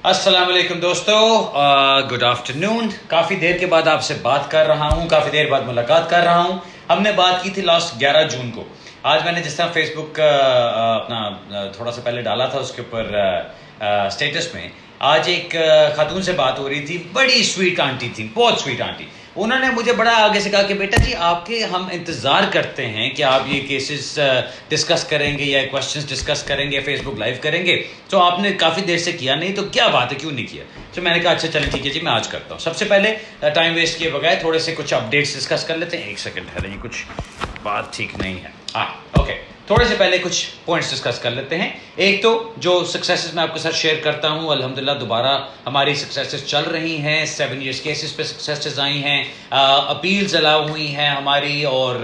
अस्सलाम वालेकुम दोस्तों, गुड आफ्टरनून। काफ़ी देर के बाद आपसे बात कर रहा हूँ, काफ़ी देर बाद मुलाकात कर रहा हूँ। हमने बात की थी लास्ट 11 जून को। आज मैंने जिस तरह फेसबुक अपना थोड़ा सा पहले डाला था उसके ऊपर स्टेटस में, आज एक खातून से बात हो रही थी। बड़ी स्वीट आंटी थी, बहुत स्वीट आंटी। उन्होंने मुझे बड़ा आगे से कहा कि बेटा जी आपके हम इंतज़ार करते हैं कि आप ये केसेस डिस्कस करेंगे या क्वेश्चंस डिस्कस करेंगे, फेसबुक लाइव करेंगे। तो आपने काफ़ी देर से किया नहीं, तो क्या बात है, क्यों नहीं किया? तो मैंने कहा अच्छा चलें ठीक है जी, मैं आज करता हूँ। सबसे पहले टाइम वेस्ट किए बगैर थोड़े से कुछ अपडेट्स डिस्कस कर लेते हैं। एक सेकेंड ठहरें, कुछ बात ठीक नहीं है। ओके, थोड़े से पहले कुछ पॉइंट्स डिस्कस कर लेते हैं। एक तो जो सक्सेसेस मैं आपके साथ शेयर करता हूं, अल्हम्दुलिल्लाह दोबारा हमारी सक्सेसेस चल रही हैं। 7 years केसेस पे सक्सेसेस आई हैं, अपील्स अलाउ हुई हैं हमारी। और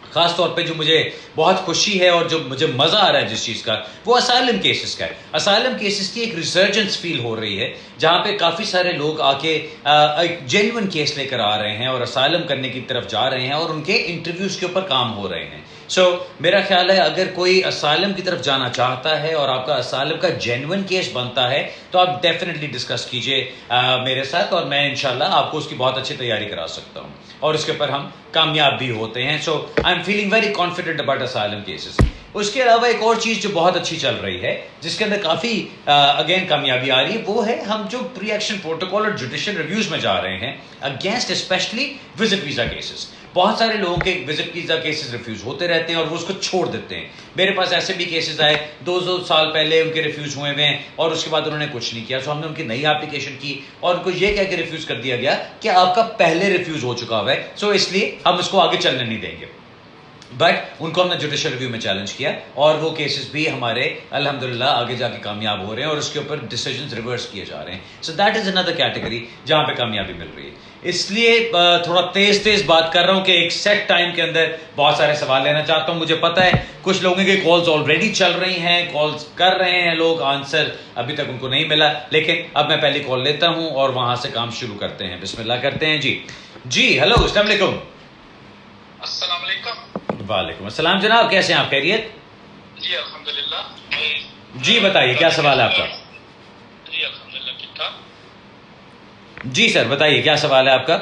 ख़ास तौर पे जो मुझे बहुत खुशी है और जो मुझे मज़ा आ रहा है जिस चीज़ का, वो असाइलम केसेस का है। असाइलम केसेस की एक रिसर्जेंस फील हो रही है, जहाँ पे काफ़ी सारे लोग आके एक जेन्युइन केस लेकर आ रहे हैं और असाइलम करने की तरफ जा रहे हैं और उनके इंटरव्यूज़ के ऊपर काम हो रहे हैं। मेरा ख्याल है अगर कोई असाइलम की तरफ जाना चाहता है और आपका असाइलम का जेन्युइन केस बनता है, तो आप डेफिनेटली डिस्कस कीजिए मेरे साथ, और मैं इंशाल्लाह आपको उसकी बहुत अच्छी तैयारी करा सकता हूँ और उसके ऊपर हम कामयाब भी होते हैं। I am feeling very confident about asylum cases. उसके अलावा एक और चीज़ जो बहुत अच्छी चल रही है, जिसके अंदर काफ़ी अगेन कामयाबी आ रही है, वो है हम जो प्री एक्शन प्रोटोकॉल और जुडिशियल रिव्यूज़ में जा रहे हैं against specially visit visa cases. बहुत सारे लोगों के विजिट वीज़ा केसेस रिफ्यूज़ होते रहते हैं और वो उसको छोड़ देते हैं। मेरे पास ऐसे भी केसेस आए 2-2 साल पहले उनके रिफ्यूज़ हुए हुए हैं और उसके बाद उन्होंने कुछ नहीं किया। हमने उनकी नई एप्लीकेशन की और उनको ये कह के रिफ्यूज़ कर दिया गया कि आपका पहले रिफ्यूज़ हो चुका हुआ है, इसलिए हम उसको आगे चलने नहीं देंगे। बट उनको हमने जुडिशियल रिव्यू में चैलेंज किया और वो केसेस भी हमारे अल्हम्दुलिल्लाह आगे जाके कामयाब हो रहे हैं और उसके ऊपर डिसीजंस रिवर्स किए जा रहे हैं। So that is another category जहाँ पे कामयाबी मिल रही है। इसलिए थोड़ा तेज बात कर रहा हूँ कि एक सेट टाइम के अंदर बहुत सारे सवाल लेना चाहता हूँ। मुझे पता है कुछ लोगों की कॉल्स ऑलरेडी चल रही हैं, कॉल्स कर रहे हैं लोग, आंसर अभी तक उनको नहीं मिला, लेकिन अब मैं पहली कॉल लेता हूँ और वहां से काम शुरू करते हैं। बिस्मिल्लाह करते हैं जी। हेलो, अस्सलाम वालेकुम। अस्सलाम वालेकुम। वालेकुम अस्सलाम जनाब, कैसे हैं आप? खैरियत? जी अल्हम्दुलिल्लाह। जी बताइए क्या सवाल है आपका? जी अल्हम्दुलिल्लाह ठीक ठाक। जी सर बताइए क्या सवाल है आपका?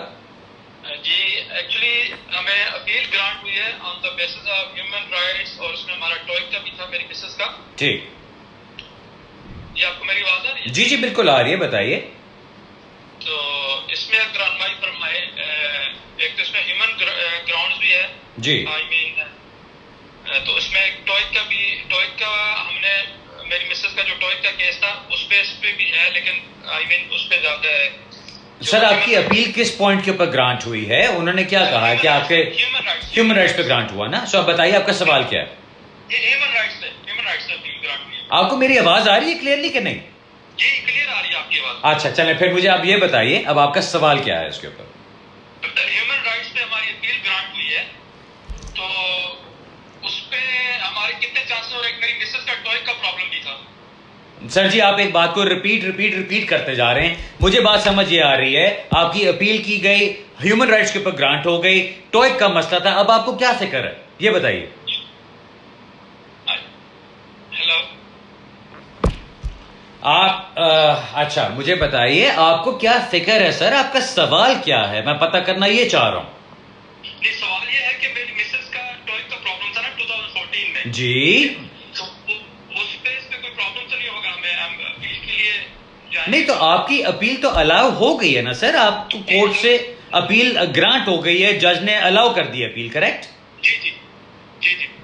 जी एक्चुअली हमें अपील ग्रांट हुई है on the basis of human rights और उसमें हमारा टॉइक का भी था, मेरी मिसेस का। ठीक। जी आपको मेरी आवाज आ रही है? जी बिल्कुल आ रही है, बताइए। तो इसमें अगर रहनुमाई फरमाए, एक तो इसमें ह्यूमन ग्राउंड्स भी है जी। आई मीन, तो उसमें टॉइक का हमने, मेरी मिसेस का जो टॉइक का केस था उस पे भी है, लेकिन आई मीन उस पे ज्यादा है। सर आपकी अपील किस पॉइंट के ऊपर ग्रांट हुई है? उन्होंने क्या कहा है कि आपके ह्यूमन राइट्स पे ग्रांट हुआ ना? आप बताइए आपका सवाल क्या है? ह्यूमन राइट्स पे अपील ग्रांट हुई है। आपको मेरी आवाज आ रही है क्लियरली कि नहीं? जी क्लियर आ रही है आपकी आवाज। अच्छा चले, फिर मुझे आप ये बताइए अब आपका सवाल क्या है इसके ऊपर? ह्यूमन राइट्स पे हमारी अपील ग्रांट हुई है, तो उस पे हमारे कितने चांसेस, और एक मेरी मिसेस का टॉइक का प्रॉब्लम भी था। सर जी आप एक बात को रिपीट करते जा रहे हैं। मुझे बात समझ ये आ रही है, आपकी अपील की गई, ह्यूमन राइट्स के ऊपर ग्रांट हो गई, टॉइक का मसला था, अब आपको क्या फिक्र है ये बताइए। हेलो, आप अच्छा मुझे बताइए आपको क्या फिक्र है सर, आपका सवाल क्या है, मैं पता करना ये चाह रहा हूँ। सवाल ये है कि मेरी मिसेस का टॉइक का प्रॉब्लम था ना 2014 में जी। तो उस पे इस पे कोई प्रॉब्लम तो नहीं होगा हमें अपील के लिए जाने? नहीं तो आपकी अपील तो अलाउ हो गई है ना सर, आपको कोर्ट से अपील ग्रांट हो गई है, जज ने अलाउ कर दी अपील, करेक्ट? जी।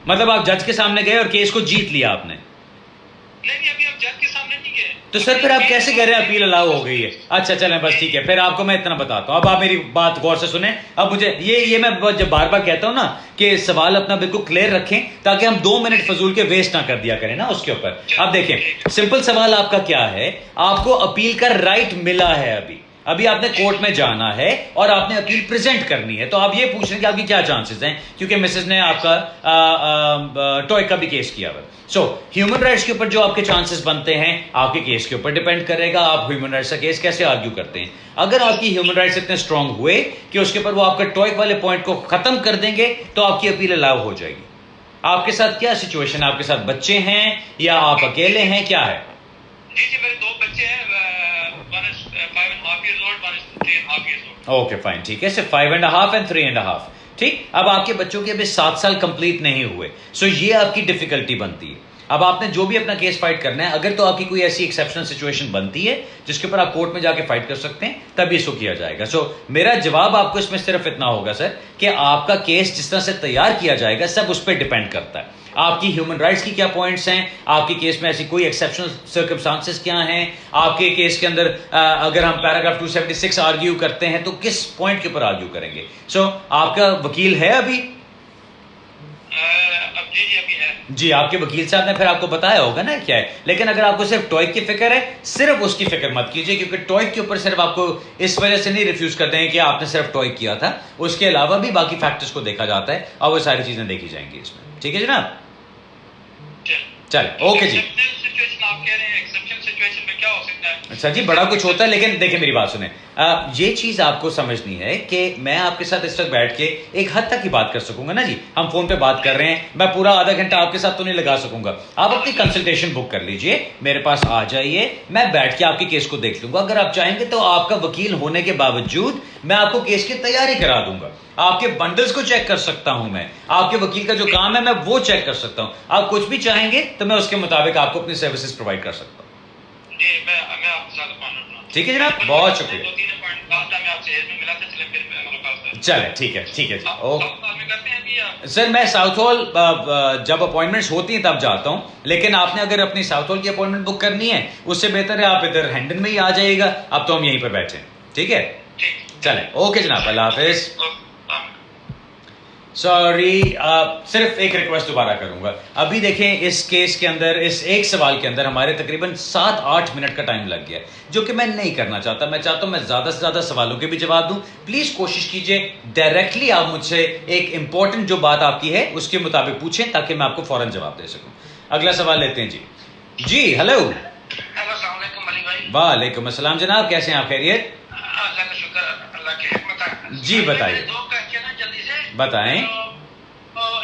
मतलब आप जज के सामने गए और केस को जीत लिया आपने? नहीं, अभी हम जज के सामने नहीं गए। तो सर फिर आप कैसे कह रहे हैं अपील अलाउ हो गई है? अच्छा चलें बस ठीक है, फिर आपको मैं इतना बताता हूँ। अब आप मेरी बात गौर से सुने। अब मुझे ये मैं जब बार बार कहता हूँ ना कि सवाल अपना बिल्कुल क्लियर रखें, ताकि हम 2 मिनट फजूल के वेस्ट ना कर दिया करें ना उसके ऊपर। अब देखें सिंपल सवाल आपका क्या है, आपको अपील का राइट मिला है, अभी आपने कोर्ट में जाना है और आपने अपील प्रेजेंट करनी है। तो आप ये पूछ रहे हैं कि आपकी क्या चांसेस हैं, क्योंकि मिसेस ने आपका टॉय का भी केस किया हुआ। ह्यूमन राइट्स के ऊपर जो आपके चांसेस बनते हैं आपके केस के ऊपर डिपेंड करेगा, आप ह्यूमन राइट्स का केस कैसे आर्ग्यू करते हैं। अगर आपकी ह्यूमन राइट्स इतने स्ट्रांग हुए कि उसके ऊपर वो आपका टॉय वाले पॉइंट को खत्म कर देंगे, तो आपकी अपील अलाउ हो जाएगी। आपके साथ क्या सिचुएशन है? आपके साथ बच्चे हैं या आप अकेले हैं, क्या है? जी जी, मेरे 2 बच्चे हैं, one is 5.5 years old, one is 3.5 years old। Okay fine, ठीक है, सिर्फ 5.5 एंड 3.5। ठीक, अब आपके बच्चों के अभी 7 साल कंप्लीट नहीं हुए, सो ये आपकी डिफिकल्टी बनती है। अब आपने जो भी अपना केस फाइट करना है, अगर तो आपकी कोई ऐसी एक्सेप्शनल सिचुएशन बनती है जिसके ऊपर आप कोर्ट में जाके फाइट कर सकते हैं, तब इसको किया जाएगा। सो मेरा जवाब आपको इसमें सिर्फ इतना होगा सर कि आपका केस जिस तरह से तैयार किया जाएगा सब उस पर डिपेंड करता है। आपकी ह्यूमन राइट्स की क्या पॉइंट्स हैं, आपके केस में ऐसी कोई एक्सेप्शनल सर्कमस्टांसेस क्या हैं, आपके केस के अंदर अगर हम पैराग्राफ 276 आर्ग्यू करते हैं तो किस पॉइंट के ऊपर आर्ग्यू करेंगे। सो आपका वकील है अभी? अब जी जी अभी है जी, आपके वकील साहब ने फिर आपको बताया होगा ना क्या है। लेकिन अगर आपको सिर्फ टॉइक की फिक्र है, सिर्फ उसकी फिक्र मत कीजिए, क्योंकि टॉइक के ऊपर सिर्फ आपको इस वजह से नहीं रिफ्यूज कर देंगे कि आपने सिर्फ टॉइक किया था, उसके अलावा भी बाकी फैक्टर्स को देखा जाता है और वो सारी चीजें देखी जाएंगी इसमें। ठीक है जनाब, चले ओके जी। सिचुएशन आप कह रहे हैं, एक्सेप्शन सिचुएशन में क्या हो सकता है? अच्छा जी, बड़ा कुछ होता है, लेकिन देखिए मेरी बात सुने, ये चीज आपको समझनी है कि मैं आपके साथ इस वक्त बैठ के एक हद तक ही बात कर सकूंगा ना जी। हम फोन पे बात कर रहे हैं, मैं पूरा आधा घंटा आपके साथ तो नहीं लगा सकूंगा। आप अपनी कंसल्टेशन बुक कर लीजिए, मेरे पास आ जाइए, मैं बैठ के आपके केस को देख लूंगा। अगर आप चाहेंगे तो आपका वकील होने के बावजूद मैं आपको केस की तैयारी करा दूंगा, आपके बंडल्स को चेक कर सकता हूं, मैं आपके वकील का जो काम है मैं वो चेक कर सकता हूं। आप कुछ भी चाहेंगे तो मैं उसके मुताबिक आपको अपनी सर्विसेज प्रोवाइड कर सकता हूं। जी, मैं आपके साथ ठीक है जनाब, बहुत शुक्रिया। 2-3 पॉइंट लास्ट टाइम आपसे एज में मिला था, चले फिर मेरे पास चले ठीक है, ठीक है जी, ओके। में करते हैं अभी आप? सर मैं साउथ हॉल जब अपॉइंटमेंट्स होती हैं तब जाता हूं, लेकिन आपने अगर अपनी साउथ हॉल की अपॉइंटमेंट बुक करनी है उससे बेहतर है आप इधर हैंडन में ही आ जाइएगा। अब तो हम यहीं पर बैठे हैं, ठीक है, चलें, ओके जनाब, अल्लाह हाफिज। सॉरी, सिर्फ एक रिक्वेस्ट दोबारा करूंगा। अभी देखें इस केस के अंदर, इस एक सवाल के अंदर हमारे तकरीबन 7-8 मिनट का टाइम लग गया, जो कि मैं नहीं करना चाहता। मैं चाहता हूं मैं ज्यादा से ज्यादा सवालों के भी जवाब दूं। प्लीज कोशिश कीजिए डायरेक्टली आप मुझसे एक इंपॉर्टेंट जो बात आपकी है उसके मुताबिक पूछें, ताकि मैं आपको फौरन जवाब दे सकूं। अगला सवाल लेते हैं जी। जी हेलो। हेलो, अस्सलाम वालेकुम अली भाई। वालेकुम अस्सलाम जनाब, कैसे हैं आप, खैरियत? अल्लाह का शुक्र, अल्लाह की रहमत है। जी बताइए। 2 क्वेश्चन है, जल्दी से बताएं।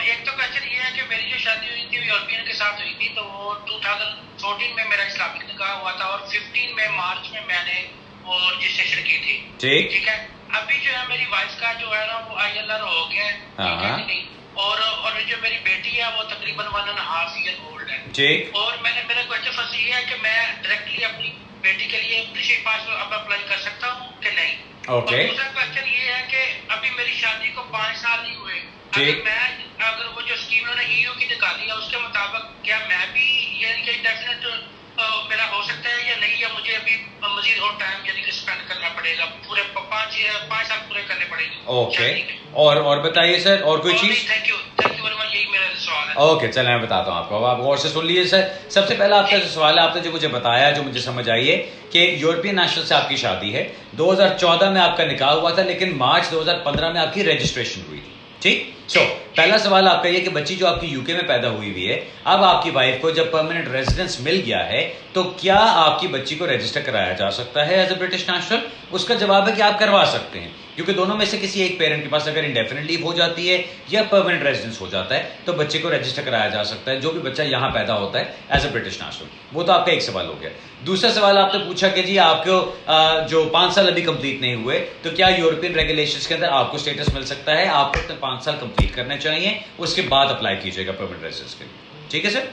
एक तो क्वेश्चन ये है कि मेरी जो शादी हुई थी यूरोपियन के साथ हुई थी, तो वो 2014 में मेरा इस्लामिक निकाह हुआ था और 15 में मार्च में मैंने वो रजिस्ट्रेशन की थी। ठीक है, अभी जो है मेरी वाइफ का जो है ना वो ILR हो गया है, ठीक है नहीं, और जो मेरी बेटी है वो तकरीबन 1.5 ईयर ओल्ड है। ठीक, और मेरा क्वेश्चन फर्स्ट ये है कि मैं डायरेक्टली अपनी बेटी के लिए ब्रिटिश पासपोर्ट अब अप्लाई कर सकता हूँ कि नहीं? ओके। और दूसरा क्वेश्चन ये है कि अभी मेरी शादी को 5 साल नहीं हुए, अगर वो जो स्कीम उन्होंने EU की निकाली है उसके मुताबिक क्या मैं भी यानी कि डेफिनेट मेरा हो सकता है या नहीं, या मुझे अभी मजीद और टाइम यानी कि स्पेंड करना पड़ेगा, पूरे 5 साल पूरे करने पड़ेंगे? ओके, और बताइए सर, और कोई चीज? थैंक यू वेरी मच, यही मेरा सवाल है। ओके, चलें मैं बताता हूँ आपको, अब आप गौर से सुन लीजिए सर। सबसे पहला आपका जो सवाल है, आपने जो मुझे बताया, जो मुझे समझ आई है कि यूरोपियन नेशनल से आपकी शादी है, 2014 में आपका निकाह हुआ था, लेकिन मार्च 2015 में आपकी रजिस्ट्रेशन हुई थी। ठीक, सो पहला सवाल आपका ये कि बच्ची जो आपकी यूके में पैदा हुई हुई है, अब आपकी वाइफ को जब परमानेंट रेजिडेंस मिल गया है तो क्या आपकी बच्ची को रजिस्टर कराया जा सकता है एज ए ब्रिटिश नेशनल? उसका जवाब है कि आप करवा सकते हैं, क्योंकि दोनों में से किसी एक पेरेंट के पास अगर इंडेफिनिट लीव हो जाती है या परमानेंट रेजिडेंस हो जाता है तो बच्चे को रजिस्टर कराया जा सकता है, जो भी बच्चा यहाँ पैदा होता है एज ए ब्रिटिश नेशनल। वो तो आपका एक सवाल हो गया। दूसरा सवाल आपने पूछा कि जी आपको जो 5 साल अभी कंप्लीट नहीं हुए तो क्या यूरोपियन रेगुलेशंस के अंदर आपको स्टेटस मिल सकता है? आपको अपने 5 साल कंप्लीट करने चाहिए, उसके बाद अप्लाई कीजिएगा परमानेंट रेजिडेंस के लिए। ठीक है सर?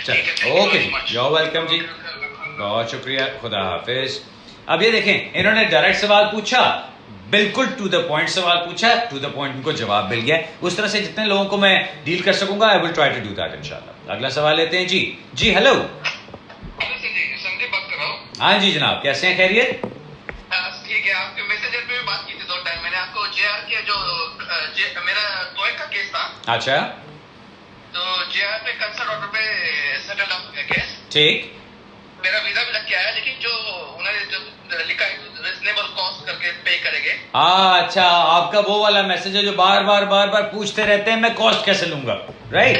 चलो ओके जी, यू आर वेलकम जी, बहुत शुक्रिया, खुदा हाफिज। अब ये देखें, इन्होंने डायरेक्ट सवाल पूछा, बिल्कुल टू द पॉइंट सवाल पूछा, टू द पॉइंट उनको जवाब मिल गया। उस तरह से जितने लोगों को मैं डील कर सकूंगा, I will try to do that इंशाल्लाह। अगला सवाल लेते हैं जी। जी हेलो। संदीप बात कर रहा हूँ। हाँ जी जनाब, कैसे हैं, खैरियत? ठीक है, आपके मैसेंजर पे भी बात की थी 2 टाइम। मैंने आपको JR के जो मेरा टॉय का केस था, अच्छा, तो JR पे कंसर्न ऑर्डर पे सेटल हो गया केस। ठीक, मेरा वीजा भी लग गया है, लेकिन जो उन्होंने जो लिखा है रीजनेबल कॉस्ट करके पे करेंगे। अच्छा, आपका वो वाला मैसेज है जो बार बार पूछते रहते हैं मैं कॉस्ट कैसे लूंगा, राइट?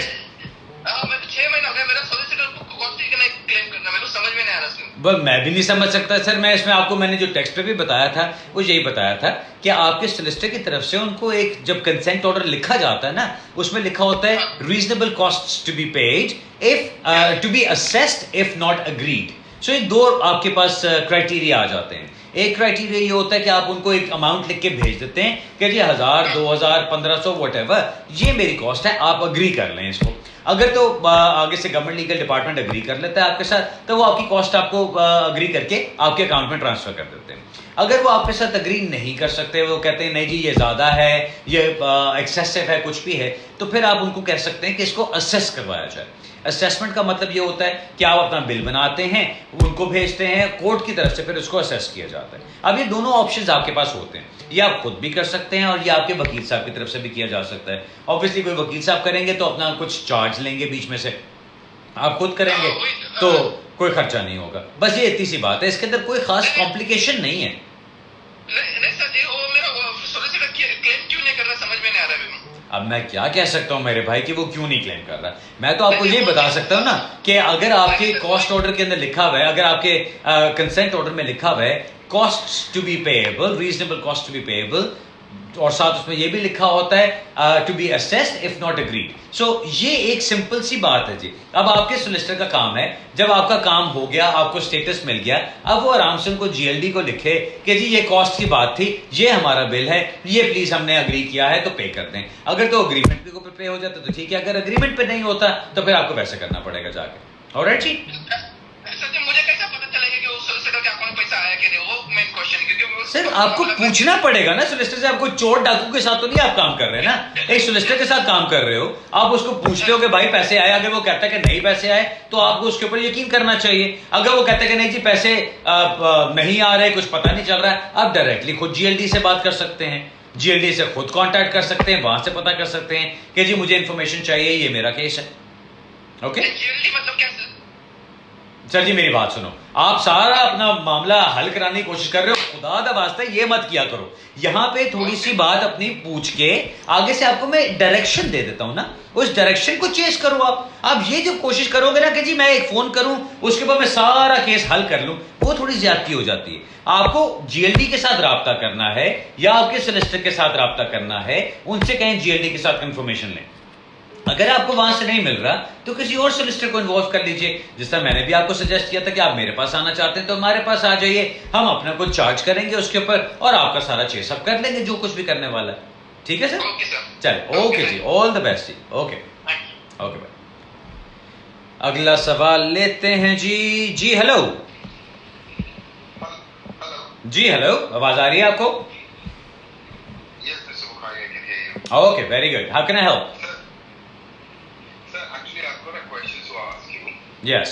मैं 6 महीने हो गए, मेरा सोलिसिटर कॉस्ट ही क्लेम करना मेरे को समझ में नहीं आ रहा सर। बस मैं भी नहीं समझ सकता सर। मैं इसमें आपको, मैंने जो टेक्स्ट पे भी बताया था वो यही बताया था कि आपके सोलिसिटर की तरफ से उनको एक जब कंसेंट ऑर्डर लिखा जाता है ना, उसमें लिखा होता है reasonable costs to be paid if to be assessed if not agreed. So ये दो आपके पास क्राइटेरिया आ जाते हैं। एक क्राइटेरिया ये होता है कि आप उनको एक अमाउंट लिख के भेज देते हैं कि जी 1000, 2000, 1500 व्हाटएवर, ये मेरी कॉस्ट है, आप अग्री कर लें इसको। अगर तो आगे से गवर्नमेंट लीगल डिपार्टमेंट अग्री कर लेता है आपके साथ, तो वो आपकी कॉस्ट आपको अग्री करके आपके अकाउंट में ट्रांसफर कर देते हैं। अगर वो आपके साथ अग्री नहीं कर सकते, वो कहते हैं नहीं जी ये ज़्यादा है, ये एक्सेसिव है, कुछ भी है, तो फिर आप उनको कह सकते हैं कि इसको असेस करवाया जाए। असेसमेंट का मतलब ये होता है कि आप अपना बिल बनाते हैं, उनको भेजते हैं, कोर्ट की तरफ से फिर उसको असेस किया जाता है। अब ये दोनों ऑप्शंस आपके पास होते हैं, ये आप खुद भी कर सकते हैं और ये आपके वकील साहब की तरफ से भी किया जा सकता है। ऑब्वियसली कोई वकील साहब करेंगे तो अपना कुछ चार्ज लेंगे बीच में से, आप खुद करेंगे तो कोई खर्चा नहीं होगा। बस ये इतनी सी बात है, इसके अंदर कोई खास कॉम्प्लिकेशन नहीं है। नहीं सर जी, वो मेरा सोलिसिटर क्लेम क्यों नहीं कर रहा, समझ में नहीं आ रहा है। अब मैं क्या कह सकता हूं मेरे भाई कि वो क्यों नहीं क्लेम कर रहा। मैं तो आपको ये बता सकता हूं ना कि अगर आपके कॉस्ट ऑर्डर के अंदर लिखा हुआ है, अगर आपके कंसेंट ऑर्डर में लिखा हुआ है cost to be payable, reasonable cost to be payable, और साथ उसमें ये भी लिखा होता है to be assessed if not agreed. So ये एक सिंपल सी बात है जी। अब आपके सोलिसिटर का काम है, जब आपका काम हो गया, आपको स्टेटस मिल गया, अब वो आराम से उनको जीएलडी को लिखे कि जी ये कॉस्ट की बात थी, ये हमारा बिल है, ये प्लीज हमने अग्री किया है तो पे कर दें। अगर तो अग्रीमेंट पे पे हो जाता तो ठीक है, अगर अग्रीमेंट पे नहीं होता तो फिर आपको वैसे करना पड़ेगा जाके। ऑलराइट जी। मुझे कैसा पता चलेगा कि उस सोलिसिटर के अकाउंट में पैसा आया कि नहीं, वो मेन क्वेश्चन है। क्योंकि सर आपको पूछना पड़ेगा ना सोलिसिटर से। आपको चोर डाकू के साथ तो नहीं आप काम कर रहे हैं ना, एक सोलिसिटर के साथ काम कर रहे हो। आप उसको पूछते हो कि भाई पैसे आए, अगर वो कहता है कि नहीं पैसे आए तो आपको उसके ऊपर यकीन करना चाहिए। अगर वो कहता है कि नहीं जी पैसे नहीं आ रहे, कुछ पता नहीं चल रहा है, आप डायरेक्टली खुद जीएलडी से बात कर सकते हैं, जीएलडी से खुद कांटेक्ट कर सकते हैं, वहां से पता कर सकते हैं कि जी मुझे इंफॉर्मेशन चाहिए, ये मेरा केस है। ओके जीएलडी मतलब क्या सर? सर जी मेरी बात सुनो, आप सारा अपना मामला हल कराने की कोशिश कर रहे हो, खुदा दा वास्ता ये मत किया करो। यहां पे थोड़ी सी बात अपनी पूछ के आगे से आपको मैं डायरेक्शन दे देता हूं ना, उस डायरेक्शन को चेस करो। आप ये जो कोशिश करोगे ना कि जी मैं एक फोन करूं उसके बाद मैं सारा केस हल कर लूं, वो थोड़ी ज्यादती हो जाती है। आपको जीएलडी के साथ राब्ता करना है या आपके सोलिसिटर के साथ राब्ता करना है, उनसे कहें जीएलडी के साथ इंफॉर्मेशन लें। अगर आपको वहां से नहीं मिल रहा तो किसी और सोलिसिटर को इन्वॉल्व कर लीजिए। जिस तरह मैंने भी आपको सजेस्ट किया था कि आप मेरे पास आना चाहते हैं तो हमारे पास आ जाइए, हम अपना कुछ चार्ज करेंगे उसके ऊपर और आपका सारा चेसअप कर लेंगे जो कुछ भी करने वाला है। ठीक है सर? Okay sir. चलो ओके जी, ऑल द बेस्ट जी। ओके ओके भाई, अगला सवाल लेते हैं जी। जी हेलो। जी हेलो, आवाज आ रही है आपको? Okay very good, how can I help? Yes.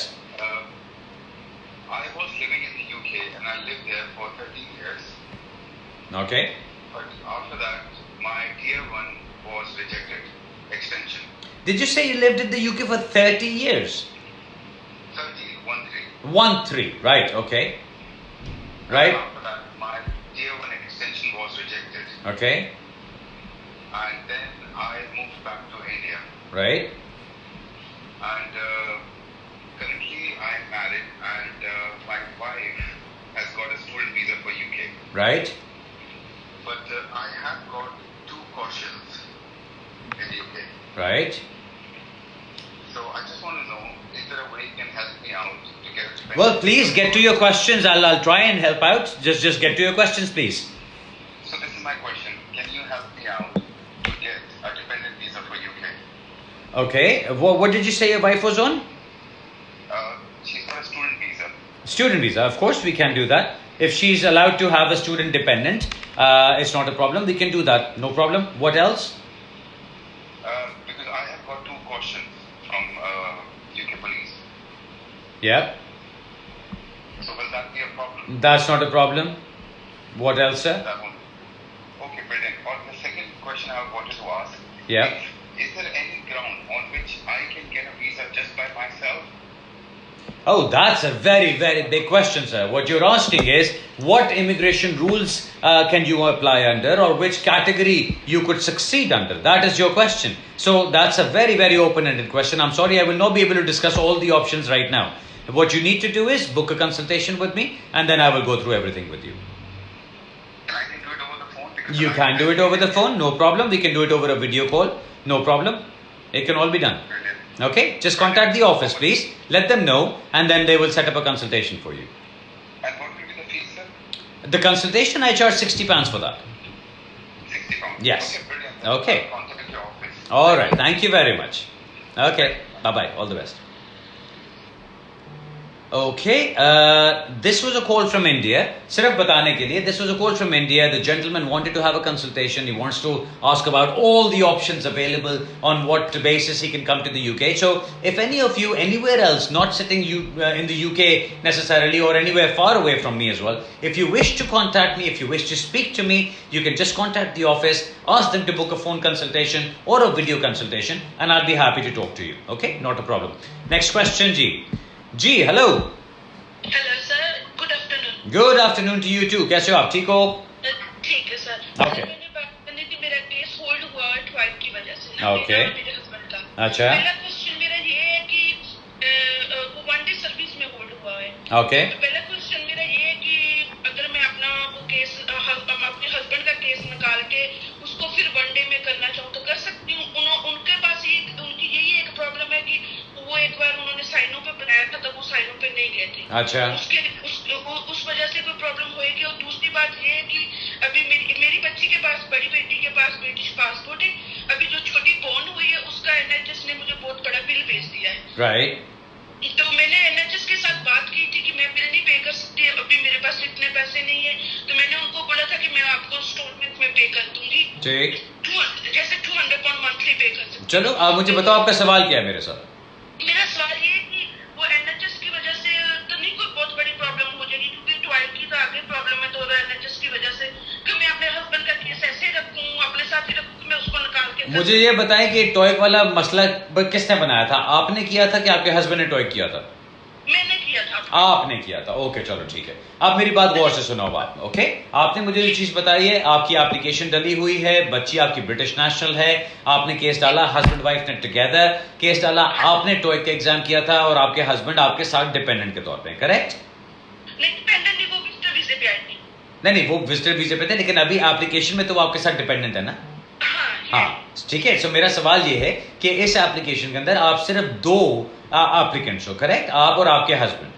I was living in the UK and I lived there for 13 years. Okay. But after that, my tier 1 was rejected. Extension. Did you say you lived in the UK for 30 years? 13. 1-3. Right. Okay. Right. After that, my tier 1 extension was rejected. Okay. And then I moved back to India. Right. And currently I'm married and my wife has got a student visa for UK. Right. But I have got 2 cautions in the UK. Right. So I just want to know, is there a way you can help me out to get a dependent? Well, please get to your questions. I'll try and help out. Just get to your questions, please. So this is my question. Can you help me out to get a dependent visa for UK? Okay. What did you say your wife was on? She's got a student visa. Student visa. Of course, we can do that. If she's allowed to have a student dependent, it's not a problem. We can do that. No problem. What else? Because I have got 2 cautions from UK police. Yeah. So will that be a problem? That's not a problem. What else, sir? That one. Okay, brilliant. Or the second question I wanted to ask. Yeah. Is there any ground on which I can get a visa just by myself? Oh, that's a very, very big question, sir. What you're asking is, what immigration rules can you apply under, or which category you could succeed under? That is your question. So that's a very, very open-ended question. I'm sorry, I will not be able to discuss all the options right now. What you need to do is book a consultation with me, and then I will go through everything with you. And I can do it over the phone? Because You can do it over the phone, no problem. We can do it over a video call, no problem. It can all be done. Brilliant. Okay, just contact the office, please. Let them know, and then they will set up a consultation for you. And what will be the fees, sir? The consultation, I charge £60 for that. £60. Yes. Okay, brilliant. Okay. I'll contact your office. All right. Thank you very much. Okay. Bye-bye. All the best. Okay, this was a call from India. सिर्फ बताने के लिए, this was a call from India. The gentleman wanted to have a consultation. He wants to ask about all the options available, on what basis he can come to the UK. So, if any of you anywhere else, not sitting in the UK necessarily, or anywhere far away from me as well, if you wish to contact me, if you wish to speak to me, you can just contact the office, ask them to book a phone consultation or a video consultation, and I'll be happy to talk to you. Okay, not a problem. Next question, जी hello. Hello sir, good afternoon. Good afternoon to you too. कैसे हो आप? ठीक हो? ठीक है sir. Okay. मैंने बात करनी थी, मेरा केस होल्ड हुआ है ट्वाइट की वजह से ना, Okay. मेरे हस्बैंड का। अच्छा। पहला क्वेश्चन मेरा ये है कि वो वन डे सर्विस में होल्ड हुआ है। ओके। तो पहला क्वेश्चन मेरा ये है कि अगर मैं अपना वो केस अपने हस्बैंड का केस निकाल के उसको फिर वन डे में करना चाहूँ तो कर सकती हूँ? उनके पास उनकी यही एक प्रॉब्लम है कि वो एक बार उन्होंने साइनों पे बनाया था, तब वो साइनों पे नहीं गए थे। अच्छा। उस वजह से कोई प्रॉब्लम होएगी। और दूसरी बात ये है कि अभी मेरी बच्ची के पास, बड़ी बेटी के पास ब्रिटिश पासपोर्ट है। अभी जो छोटी बॉर्न हुई है उसका NHS ने मुझे बहुत बड़ा बिल भेज दिया है। राइट। तो मैंने NHS के साथ बात की थी कि मैं बिल नहीं पे कर सकती, अभी मेरे पास इतने पैसे नहीं है। तो मैंने उनको बोला था कि मैं आपको इंस्टॉलमेंट में पे कर दूंगी, ठीक। जैसे £200 मंथली पे कर सकती। चलो आप मुझे बताओ आपका सवाल क्या है मेरे साथ? मेरा सवाल ये है कि वो NHS की वजह से तो नहीं कोई बहुत बड़ी प्रॉब्लम हो जाएगी, क्योंकि ट्वाइल की तो आगे प्रॉब्लम है, तो NHS की वजह से कि मैं अपने हस्बैंड का केस ऐसे रखूं, अपने साथ ही रखूं, मैं उसको निकाल के। मुझे ये बताएं कि टॉयक वाला मसला किसने बनाया था? आपने किया था कि आपके हस्बैंड ने टॉयक किया था? मैंने किया था। आपने किया था। ओके, चलो ठीक है। आप मेरी बात गौर से सुनो बात। ओके, आपने मुझे ये चीज बताई है, आपकी एप्लीकेशन डली हुई है, बच्ची आपकी ब्रिटिश नेशनल है, आपने केस डाला, हस्बैंड वाइफ ने टुगेदर केस डाला, आपने टॉयक का एग्जाम किया था और आपके हस्बैंड आपके साथ डिपेंडेंट के तौर पे, करेक्ट? नहीं, डिपेंडेंट नहीं, वो विजिटर वीजे पे आई थी। नहीं, वो विजिटर वीजे पे थे, लेकिन अभी एप्लीकेशन में तो वो आपके साथ डिपेंडेंट है ना? हाँ, ठीक है। सो मेरा सवाल ये है कि इस एप्लीकेशन के अंदर आप सिर्फ 2 एप्लीकेंट्स हो, करेक्ट? आप और आपके हस्बैंड,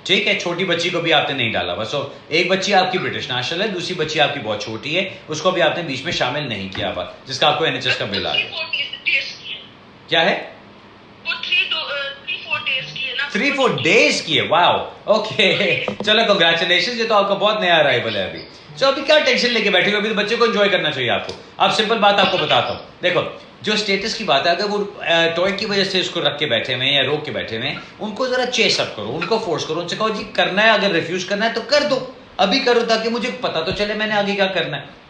ठीक है। छोटी बच्ची को भी आपने नहीं डाला बस। एक बच्ची आपकी ब्रिटिश नेशनल है, दूसरी बच्ची आपकी बहुत छोटी है, उसको भी आपने बीच में शामिल नहीं किया हुआ, जिसका आपको NHS का बिल आ रहा है। क्या है? 3-4 डेज की है। Wow, okay. चलो कंग्रेचुलेशन, ये तो आपका बहुत नया अराइवल है अभी। सो अभी क्या टेंशन लेके बैठे हो? अभी तो बच्चे को एंजॉय करना चाहिए आपको। अब सिंपल बात आपको बताता हूँ, देखो जो स्टेटस की बात है, अगर वो टॉय की वजह से उसको रख के बैठे हुए हैं या रोक के बैठे हुए हैं, उनको जरा चेस अप करो, उनको फोर्स करो, उनसे कहो जी करना है, अगर रिफ्यूज करना है तो कर दो, अभी करो, ताकि मुझे पता तो चले मैंने आगे क्या करना है।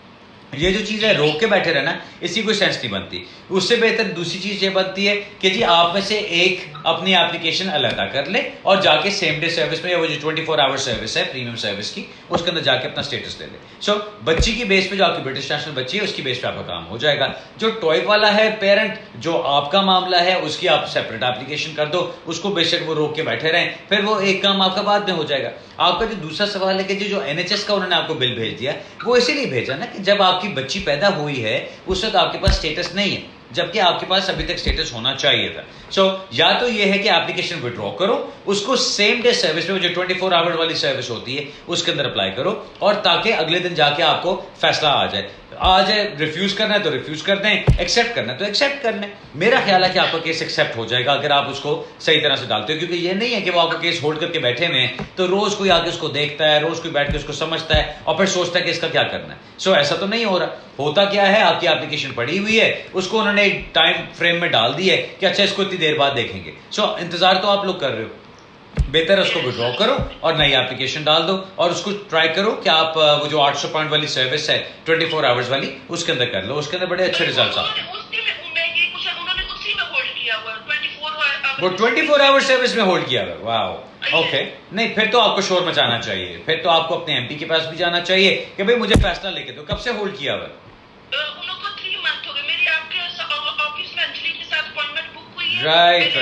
ये जो चीज़ है रोक के बैठे रहना, इसकी कोई सेंस नहीं बनती। उससे बेहतर दूसरी चीज़ ये बनती है कि जी आप में से एक अपनी एप्लीकेशन अलहदा कर ले और जाके सेम डे सर्विस में, या वो जो 24 आवर सर्विस है प्रीमियम सर्विस की, उसके अंदर जाके अपना स्टेटस ले ले। सो बच्ची की बेस पे, जो आपकी ब्रिटिश नेशनल बच्ची है, उसकी बेस पे आपका काम हो जाएगा। जो टॉय वाला है पेरेंट, जो आपका मामला है, उसकी आप सेपरेट एप्लीकेशन कर दो, उसको बेशक वो रोक के बैठे रहें, फिर वो एक काम आपका बाद में हो जाएगा। आपका जो दूसरा सवाल है कि जो NHS का उन्होंने आपको बिल भेज दिया, वो इसीलिए भेजा ना कि जब आपकी बच्ची पैदा हुई है उस वक्त आपके पास स्टेटस नहीं है, जबकि आपके पास अभी तक स्टेटस होना चाहिए था। सो या तो ये है कि एप्लीकेशन विड्रॉ करो, उसको सेम डे सर्विस में, जो 24 आवर वाली सर्विस होती है उसके अंदर अप्लाई करो, और ताकि अगले दिन जाके आपको फैसला आ जाए। रिफ्यूज करना है तो रिफ्यूज कर दें, एक्सेप्ट करना है तो एक्सेप्ट कर लें। मेरा ख्याल है कि आपका केस एक्सेप्ट हो जाएगा अगर आप उसको सही तरह से डालते हो, क्योंकि ये नहीं है कि वो आपका केस होल्ड करके बैठे हुए हैं तो रोज कोई आके उसको देखता है, रोज कोई बैठ के उसको समझता है और फिर सोचता है कि इसका क्या करना है। सो ऐसा तो नहीं हो रहा। होता क्या है, आपकी एप्लीकेशन पड़ी हुई है, उसको उन्होंने एक टाइम फ्रेम में डाल दी है कि अच्छा इसको इतनी देर बाद देखेंगे। सो इंतजार तो आप लोग कर रहे हो, बेहतर उसको विड्रॉ करो और नई एप्लीकेशन डाल दो, और उसको ट्राई करो कि आप वो जो 800 पॉइंट वाली सर्विस है 24 आवर्स वाली, उसके अंदर कर लो, उसके अंदर बड़े अच्छे रिजल्ट्स आते हैं। वो 24 आवर सर्विस में होल्ड किया हुआ। Wow, okay. नहीं, फिर तो आपको शोर मचाना चाहिए, फिर तो आपको अपने MP के पास भी जाना चाहिए कि भाई मुझे फैसला लेके दो। कब से होल्ड किया हुआ? उनको 3 मंथ हो गए। मेरी आपके ऑफिस में अंजलि के साथ अपॉइंटमेंट बुक हुई है। राइट।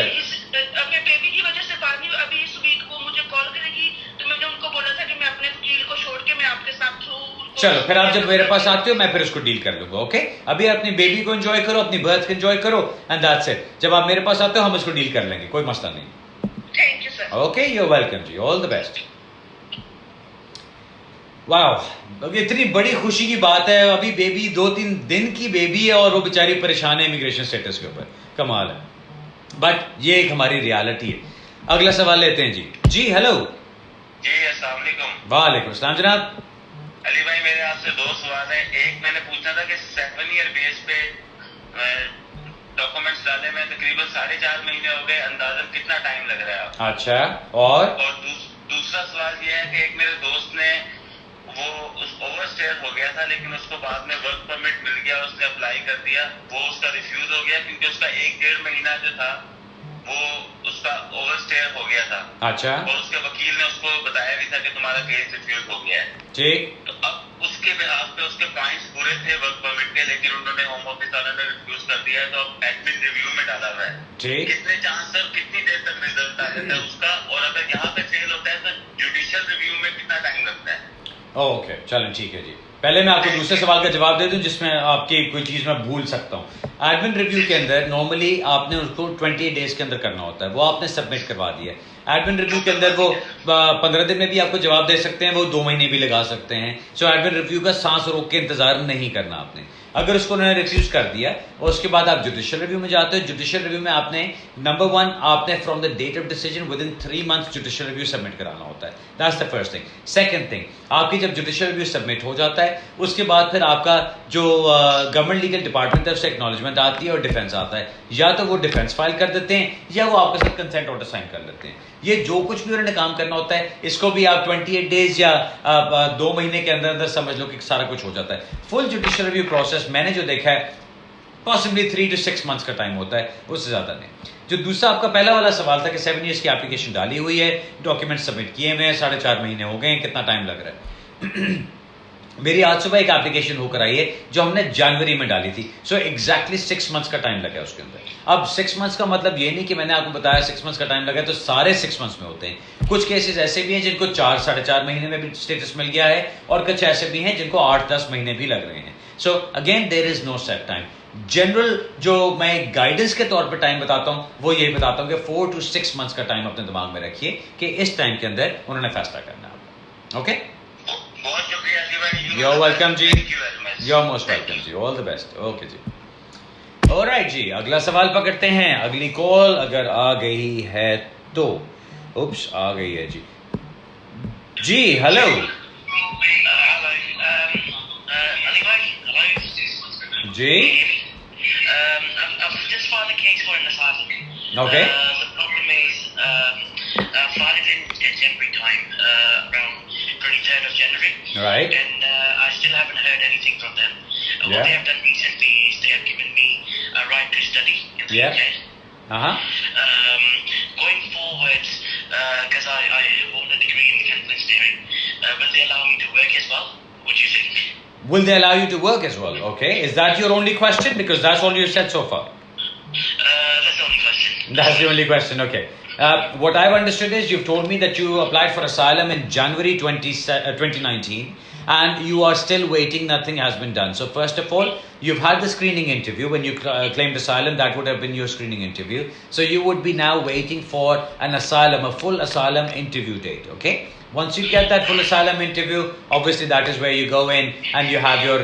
अपने बेबी की वजह से बाद में अभी इस वीक वो मुझे कॉल करेगी, तो मैंने उनको बोला था कि मैं अपने वकील को छोड़ के मैं आपके साथ थ्रू चलो फिर आप जब मेरे पास आते हो मैं फिर उसको डील कर लूंगा. ओके अभी अपनी बेबी को एंजॉय करो, अपनी बर्थ को एंजॉय करो एंड दैट्स इट. जब आप मेरे पास आते हो हम उसको डील कर लेंगे, कोई मसला नहीं. Thank you sir. Okay you are welcome जी, ऑल द बेस्ट. वाह इतनी बड़ी खुशी की बात है. अभी बेबी 2-3 दिन की बेबी है और वो बेचारी परेशान है इमिग्रेशन स्टेटस के ऊपर. कमाल है, बट ये एक हमारी रियलिटी है. अगला सवाल लेते हैं जी. जी हेलो. जी अस्सलाम वालेकुम. वालेकुम सलाम जनाब. अली भाई मेरे आपसे 2 सवाल है. एक मैंने पूछना था कि 7 ईयर बेस पे डॉक्यूमेंट्स डाले में तकरीबन 4.5 महीने हो गए, अंदाजन कितना टाइम लग रहा है? अच्छा और दूसरा सवाल ये है कि एक मेरे दोस्त ने वो ओवरस्टेयर हो गया था लेकिन उसको बाद में वर्क परमिट मिल गया, उसने अप्लाई कर दिया, वो उसका रिफ्यूज हो गया क्योंकि उसका 1-1.5 महीना जो था वो उसका ओवरस्टेयर हो गया था. अच्छा और उसके वकील ने उसको बताया भी था कि तुम्हारा केस रिफ्यूज हो गया है. ठीक. तो अब उसके बिहाफ पे उसके पॉइंट्स पूरे थे वर्क परमिट के, लेकिन उन्होंने होम ऑफिस वालों ने रिफ्यूज कर दिया है, तो अब एडमिन रिव्यू में डाला हुआ है. ठीक. कितने चांस सर, कितनी देर तक रिजल्ट आ जाता है उसका, और अगर यहाँ पे फेल होता है तो जुडिशियल रिव्यू में कितना टाइम लगता है? ओके चलें ठीक है जी. पहले मैं आपको दूसरे सवाल का जवाब दे दूं जिसमें आपकी कोई चीज़ मैं भूल सकता हूं. एडमिन रिव्यू के अंदर नॉर्मली आपने उसको 28 डेज के अंदर करना होता है, वो आपने सबमिट करवा दिया. एडमिन रिव्यू के अंदर वो 15 दिन में भी आपको जवाब दे सकते हैं, वो 2 महीने भी लगा सकते हैं. सो एडमिन रिव्यू का सांस रोक के इंतजार नहीं करना आपने. अगर उसको उन्होंने रिफ्यूज कर दिया और उसके बाद आप जुडिशियल रिव्यू में जाते हो. जुडिशियल रिव्यू में आपने नंबर 1 आपने from the date of decision within 3 months judicial review submit कराना होता है. That's the first thing. Second thing, आपकी जब जुडिशियल रिव्यू सबमिट हो जाता है उसके बाद फिर आपका जो गवर्नमेंट लीगल डिपार्टमेंट तरफ से एक्नॉलेजमेंट आती है और डिफेंस आता है. या तो वो डिफेंस फाइल कर देते हैं या वो आपके साथ कंसेंट ऑर्डर साइन कर लेते हैं. ये जो कुछ भी उन्होंने काम करना होता है इसको भी आप 28 डेज या 2 महीने के अंदर अंदर समझ लो कि सारा कुछ हो जाता है. फुल जुडिशियल रिव्यू प्रोसेस मैंने जो देखा है पॉसिबली 3 to 6 मंथ्स का टाइम होता है, उससे ज़्यादा नहीं. जो दूसरा आपका पहला वाला सवाल था कि 7 ईयर्स की एप्लीकेशन डाली हुई है, डॉक्यूमेंट सबमिट किए हुए हैं, 4.5 महीने हो गए, कितना टाइम लग रहा है? मेरी आज सुबह एक एप्लीकेशन होकर आई है जो हमने जनवरी में डाली थी. सो एग्जैक्टली 6 मंथ्स का टाइम लगा उसके अंदर. अब 6 मंथ्स का मतलब ये नहीं कि मैंने आपको बताया 6 मंथ्स का टाइम लगा तो सारे 6 मंथ्स में होते हैं. कुछ केसेस ऐसे भी हैं जिनको 4-4.5 महीने में भी स्टेटस मिल गया है और कुछ ऐसे भी हैं जिनको 8-10 महीने भी लग रहे हैं. So again there is no set time. General जो मैं गाइडेंस के तौर पर टाइम बताता हूं वो यही बताता हूं कि 4 to 6 मंथ्स का टाइम अपने दिमाग में रखिए कि इस टाइम के अंदर उन्होंने फैसला करना है. ओके बहुत शुक्रिया अली भाई. You're welcome ji. Thank you very much. You're most welcome ji. All the best. Okay ji. Alright जी, अगला सवाल पकड़ते हैं. अगली कॉल अगर आ गई है तो. उप्स आ गई है जी. जी hello. Ji. I've just filed a case for an asylum. Okay. The problem is, I filed it in January time, around 23rd of January. Right. And I still haven't heard anything from them. What Yeah. they have done recently is they have given me a right to study in the Yeah. UK. Going forward, because I hold a degree in mechanical engineering, will they allow me to work as well? What do you think? Will they allow you to work as well? Okay. Is that your only question? Because that's all you said so far. That's the only question. That's the only question. Okay. What I've understood is you've told me that you applied for asylum in January 2019 and you are still waiting. Nothing has been done. So first of all, you've had the screening interview when you claimed asylum. That would have been your screening interview. So you would be now waiting for an asylum, a full asylum interview date. Okay. Once you get that full asylum interview, obviously that is where you go in and you have your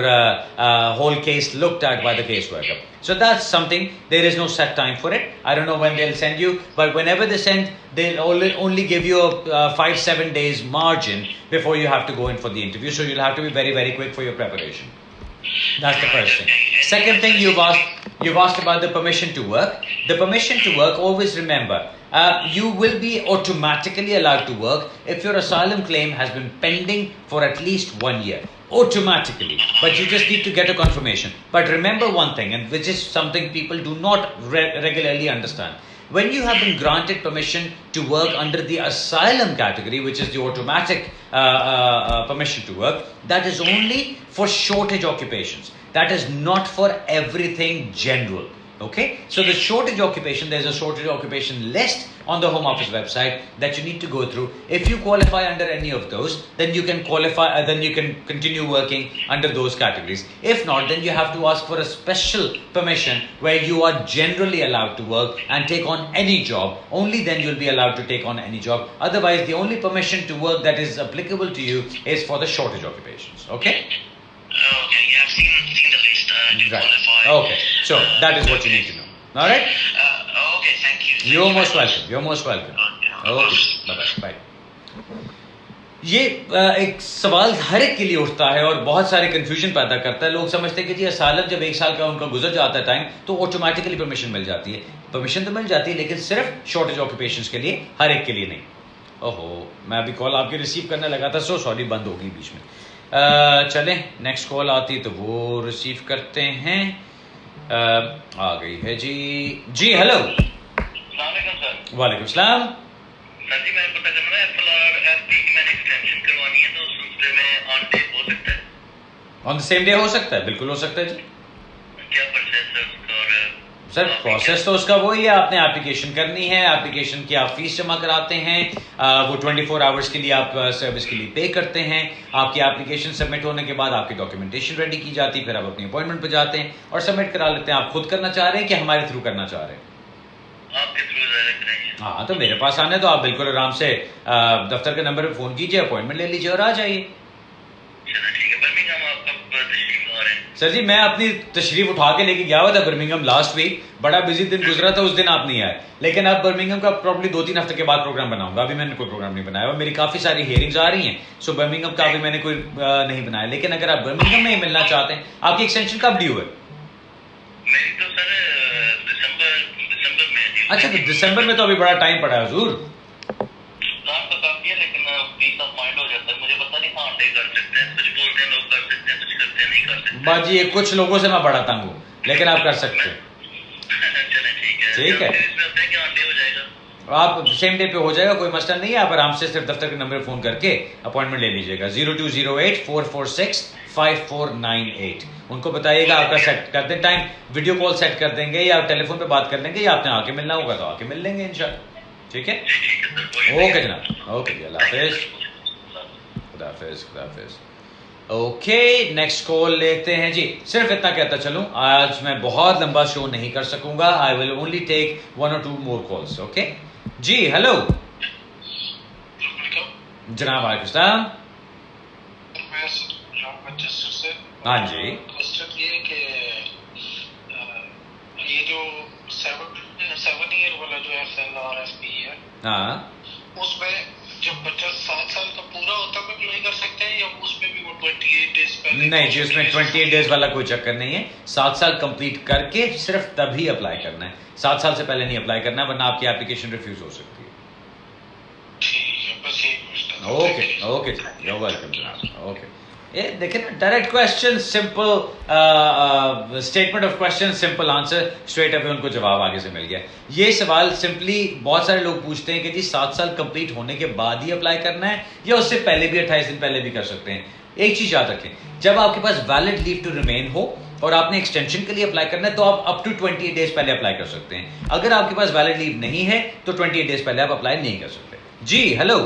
whole case looked at by the caseworker. So that's something, there is no set time for it. I don't know when they'll send you, but whenever they send, they'll only give you a 5-7 days margin before you have to go in for the interview. So you'll have to be very, very quick for your preparation. That's the first thing. Second thing, you've asked about the permission to work. The permission to work, always remember, you will be automatically allowed to work if your asylum claim has been pending for at least 1 year. Automatically. But you just need to get a confirmation. But remember one thing, and which is something people do not regularly understand. When you have been granted permission to work under the asylum category, which is the automatic permission to work, that is only for shortage occupations. That is not for everything general. Okay, so the shortage occupation, there's a shortage occupation list on the Home Office website that you need to go through. If you qualify under any of those, then you can then you can continue working under those categories. If not, then you have to ask for a special permission where you are generally allowed to work and take on any job. Only then you'll be allowed to take on any job. Otherwise, the only permission to work that is applicable to you is for the shortage occupations. Okay? Okay, yeah, I've seen the list. To Right. qualify. Okay. So that is what you need to know. All right? Okay, thank you. Thank You're you most very welcome. You're most welcome. much. Okay. Bye bye. ये एक सवाल हर एक के लिए उठता है और बहुत सारे कंफ्यूजन पैदा करता है. लोग समझते हैं कि जी असालम जब 1 साल का उनका गुजर जाता है टाइम तो ऑटोमेटिकली परमिशन मिल जाती है. परमिशन तो मिल जाती है लेकिन सिर्फ शॉर्टेज ऑक्यूपेशंस के लिए, हर एक के लिए नहीं. ओहो, मैं अभी कॉल आपकी रिसीव करने लगा था, सो सॉरी, बंद हो गई बीच में. चलें, नेक्स्ट कॉल आती है तो वो रिसीव करते हैं. आ गई है जी. जी हेलो. सर. वालेकुम सलाम. सर जी, मैं पता करना है एप्पल और एफपी की मैंने एक्सटेंशन करवानी है, तो उस सिलसिले में ऑन डे हो सकता है? ऑन द सेम डे हो सकता है, बिल्कुल हो सकता है जी. क्या प्रोसेस है उसका? और सर प्रोसेस तो उसका वही है, आपने एप्लीकेशन करनी है, एप्लीकेशन की आप फीस जमा कराते हैं, वो 24 आवर्स के लिए आप सर्विस के लिए पे करते हैं. आपकी एप्लीकेशन सबमिट होने के बाद आपकी डॉक्यूमेंटेशन रेडी की जाती है, फिर आप अपनी अपॉइंटमेंट पर जाते हैं और सबमिट करा लेते हैं. आप खुद करना चाह रहे हैं कि हमारे थ्रू करना चाह रहे हैं? आपके थ्रू डायरेक्ट रहेंगे? हाँ, तो मेरे पास आने तो आप बिल्कुल आराम से दफ्तर के नंबर पर फ़ोन कीजिए, अपॉइंटमेंट ले लीजिए और आ जाइए. चलो ठीक है. बर्मिंघम आप कब तशरीफ ला रहे हैं? सर जी, मैं अपनी तशरीफ उठा के लेके गया हुआ था बर्मिंघम लास्ट वीक. बड़ा बिजी दिन गुजरा था, उस दिन आप नहीं आए. लेकिन अब बर्मिंघम का प्रॉब्ली 2-3 हफ्ते के बाद प्रोग्राम बनाऊंगा. अभी मैंने कोई प्रोग्राम नहीं बनाया. मेरी काफ़ी सारी हियरिंग्स आ रही हैं, सो बर्मिंघम का अभी मैंने कोई नहीं बनाया. लेकिन अगर आप बर्मिंघम में ही मिलना चाहते हैं, आपकी एक्सटेंशन कब ड्यू है? मेरी तो सर दिसंबर में है. अच्छा, तो दिसंबर में तो अभी बड़ा टाइम पड़ा है हुजूर. काम तो काफी है, लेकिन पीस ऑफ माइंड हो जाता है. मुझे पता नहीं ऑन डे कर सकते हैं, कुछ बोलते हैं लोग कर सकते हैं, कुछ करते हैं नहीं कर सकते. बाजी, ये कुछ लोगों से मैं बड़ा तंग हूँ, लेकिन आप कर सकते हैं. चलें ठीक है. ठीक है. इसमें होता है कि ऑन डे हो जाएगा. आप सेम डे पे हो जाएगा, कोई मसला नहीं है. आप आराम से सिर्फ दफ्तर के नंबर पर फ़ोन करके अपॉइंटमेंट ले लीजिएगा. 0208-446-5498. उनको बताइएगा, आपका सेट कर दें टाइम, वीडियो कॉल सेट कर देंगे या टेलीफोन पे बात कर लेंगे, या आपने आके मिलना होगा तो आके मिल लेंगे इंशाल्लाह. ठीक है? ओके जनाब. ओके जी, अल्लाह हाफिज़. खुदा हाफिज़. खुदा हाफिज़. ओके, नेक्स्ट कॉल लेते हैं जी. सिर्फ इतना कहता चलूं, आज मैं बहुत लंबा शो नहीं कर सकूंगा. I will only take 1 or 2 more calls. Okay जी. हेलो जनाब. वालेकुम सलाम. हाँ जी. क्वेश्चन ये कि ये जो 7 ईयर वाला जो एफएल और एफपी है, हाँ, उसमें जब बच्चा 7 साल का पूरा होता है अप्लाई कर सकते हैं, या उसमें भी वो 28 डेज पहले? नहीं जी, उसमें 28 डेज वाला कोई चक्कर नहीं है. 7 साल कंप्लीट करके सिर्फ तभी अप्लाई करना है. 7 साल से पहले नहीं अप्लाई करना है, वरना आपकी एप्लीकेशन रिफ्यूज हो सकती है. ठीक है, बस यही पूछना था. ओके. ओके, यू वेलकम जनाब. ओके. ये देखिए ना, direct question, simple statement of question, simple answer, straight away उनको जवाब आगे से मिल गया. ये सवाल सिंपली बहुत सारे लोग पूछते हैं कि जी 7 साल कंप्लीट होने के बाद ही अप्लाई करना है या उससे पहले भी 28 दिन पहले भी कर सकते हैं. एक चीज याद रखें, जब आपके पास वैलिड लीव टू रिमेन हो और आपने एक्सटेंशन के लिए अप्लाई करना है तो आप अप टू 28 डेज पहले अप्लाई कर सकते हैं. अगर आपके पास वैलिड लीव नहीं है तो 28 डेज पहले आप अप्लाई नहीं कर सकते. जी हेलो.